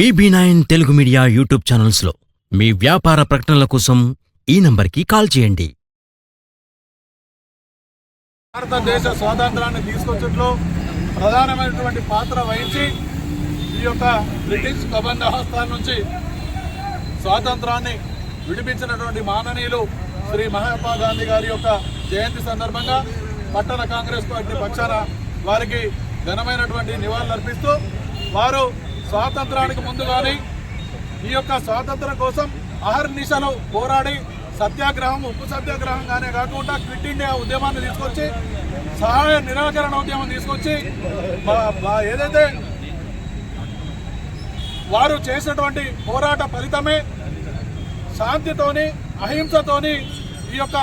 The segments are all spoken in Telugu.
BB9 తెలుగు మీడియా యూట్యూబ్ ఛానల్స్లో మీ వ్యాపార ప్రకటనల కోసం ఈ నంబర్కి కాల్ చేయండి. భారతదేశ స్వాతంత్రాన్ని తీసుకొచ్చట్లో ప్రధానమైనటువంటి పాత్ర వహించి ఈ యొక్క బ్రిటిష్ కబంధ హస్తాల నుంచి స్వాతంత్రాన్ని విడిపించినటువంటి మాననీయులు శ్రీ మహాత్మా గాంధీ గారి యొక్క జయంతి సందర్భంగా పట్టణ కాంగ్రెస్ పార్టీ పక్షాన వారికి ఘనమైనటువంటి నివాళులర్పిస్తూ వారు స్వాతంత్రానికి ముందుగానే ఈ యొక్క స్వాతంత్రం కోసం అహర్నిశలు పోరాడి సత్యాగ్రహం, ఉప్పు సత్యాగ్రహంగానే కాకుండా క్విట్ ఇండియా ఉద్యమాన్ని తీసుకొచ్చి సహాయ నిరాకరణ ఉద్యమం తీసుకొచ్చి ఏదైతే వారు చేసినటువంటి పోరాట ఫలితమే శాంతితోని అహింసతోని ఈ యొక్క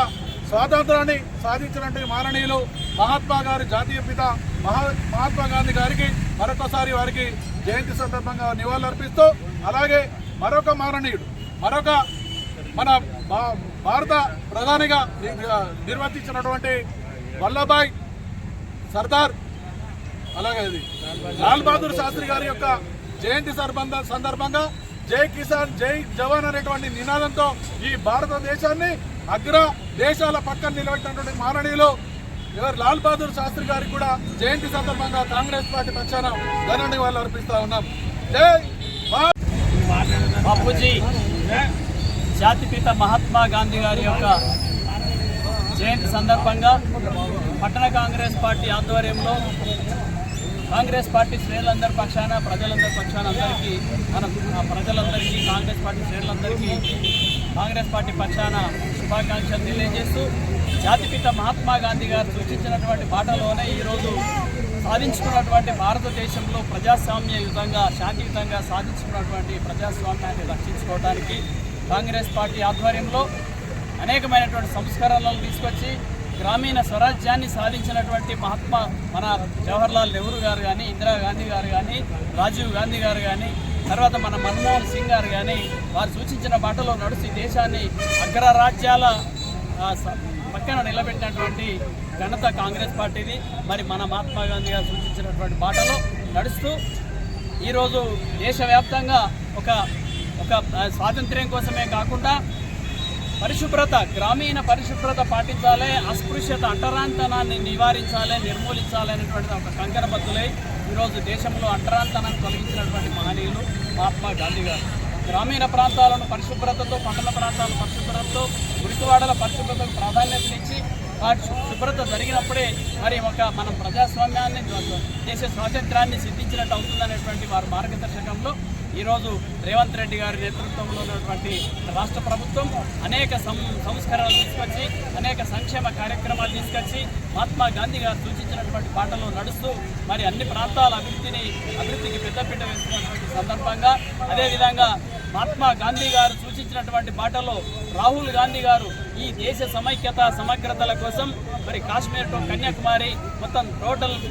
స్వాతంత్రాన్ని సాధించినటువంటి మాననీయులు మహాత్మా గారి జాతీయ పిత మహాత్మా గాంధీ గారికి మరొకసారి వారికి జయంతి సందర్భంగా నివాళులర్పిస్తూ, అలాగే మరొక మాననీయుడు మన భారత ప్రధానిగా నిర్వర్తించినటువంటి వల్లభాయ్ సర్దార్, అలాగే లాల్ బహదూర్ శాస్త్రి గారి యొక్క జయంతి సందర్భంగా జై కిసాన్ జై జవాన్ అనేటువంటి నినాదంతో ఈ భారతదేశాన్ని అగ్ర దేశాల పక్కన నిలబెట్టినటువంటి మాననీయులు లాల్ బహదూర్ శాస్త్రి గారికి కూడా జయంతి సందర్భంగా కాంగ్రెస్ పార్టీ పక్షాన ఘన నివాళులు అర్పిస్తా ఉన్నాం. జై బాపూజీ జాతిపిత మహాత్మా గాంధీ గారి యొక్క జయంతి సందర్భంగా పట్టణ కాంగ్రెస్ పార్టీ ఆధ్వర్యంలో కాంగ్రెస్ పార్టీ శ్రేణులందరి పక్షాన, ప్రజలందరి పక్షాన ప్రజలందరికీ, కాంగ్రెస్ పార్టీ శ్రేణులందరికీ కాంగ్రెస్ పార్టీ పక్షాన శుభాకాంక్షలు తెలియజేస్తూ, జాతిపిత మహాత్మా గాంధీ గారు సూచించినటువంటి బాటలోనే ఈరోజు సాధించుకున్నటువంటి భారతదేశంలో ప్రజాస్వామ్యయుతంగా, శాంతియుతంగా సాధించుకున్నటువంటి ప్రజాస్వామ్యాన్ని రక్షించుకోవడానికి కాంగ్రెస్ పార్టీ ఆధ్వర్యంలో అనేకమైనటువంటి సంస్కరణలను తీసుకొచ్చి గ్రామీణ స్వరాజ్యాన్ని సాధించినటువంటి మన జవహర్లాల్ నెహ్రూ గారు కానీ, ఇందిరాగాంధీ గారు కానీ, రాజీవ్ గాంధీ గారు కానీ, తర్వాత మన మన్మోహన్ సింగ్ గారు కానీ వారు సూచించిన బాటలో నడిచి దేశాన్ని అగ్రరాజ్యాల పక్కన నిలబెట్టినటువంటి ఘనత కాంగ్రెస్ పార్టీది. మరి మన మహాత్మా గాంధీ గారు సూచించినటువంటి బాటలో నడుస్తూ ఈరోజు దేశవ్యాప్తంగా ఒక స్వాతంత్ర్యం కోసమే కాకుండా పరిశుభ్రత, గ్రామీణ పరిశుభ్రత పాటించాలి, అస్పృశ్యత, అంటరాంతనాన్ని నివారించాలి, నిర్మూలించాలి అనేటువంటి ఒక కంకణబద్ధులై ఈరోజు దేశంలో అంటరాంతనాన్ని తొలగించినటువంటి మహనీయులు మహాత్మా గాంధీ గారు. గ్రామీణ ప్రాంతాలను పరిశుభ్రతతో, పట్టణ ప్రాంతాల పరిశుభ్రతతో, గుడికవాడల పరిశుభ్రతకు ప్రాధాన్యతనిచ్చి వాటి శుభ్రత జరిగినప్పుడే మరి మనం ప్రజాస్వామ్యాన్ని, దేశ స్వాతంత్రాన్ని సిద్ధించినట్టు అవుతుందనేటువంటి వారి మార్గదర్శకంలో ఈరోజు రేవంత్ రెడ్డి గారి నేతృత్వంలో ఉన్నటువంటి రాష్ట్ర ప్రభుత్వం అనేక సంస్కరణలు తీసుకొచ్చి, అనేక సంక్షేమ కార్యక్రమాలు తీసుకొచ్చి మహాత్మా గాంధీ గారు సూచించినటువంటి బాటలో నడుస్తూ మరి అన్ని ప్రాంతాల అభివృద్ధికి పెద్దపీట వేస్తున్నటువంటి సందర్భంగా, అదేవిధంగా మహాత్మా గాంధీ గారు సూచించినటువంటి బాటలో రాహుల్ గాంధీ గారు ఈ దేశ సమైక్యత, సమగ్రతల కోసం మరి కాశ్మీర్ టు కన్యాకుమారి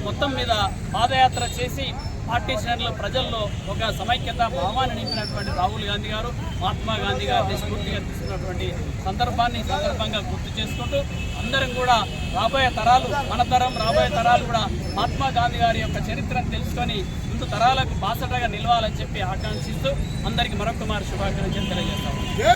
మొత్తం మీద పాదయాత్ర చేసి పార్టీ శ్రేణుల ప్రజల్లో ఒక సమైక్యత భావాన్ని నింపినటువంటి రాహుల్ గాంధీ గారు మహాత్మా గాంధీ గారిని స్ఫూర్తిగా తీసుకున్నటువంటి సందర్భంగా గుర్తు చేసుకుంటూ, అందరం కూడా రాబోయే తరాలు కూడా మహాత్మా గాంధీ గారి యొక్క చరిత్రను తెలుసుకొని ముందు తరాలకు బాసటగా నిలవాలని చెప్పి ఆకాంక్షిస్తూ అందరికీ మరొక శుభాకాంక్షలు తెలియజేస్తాము.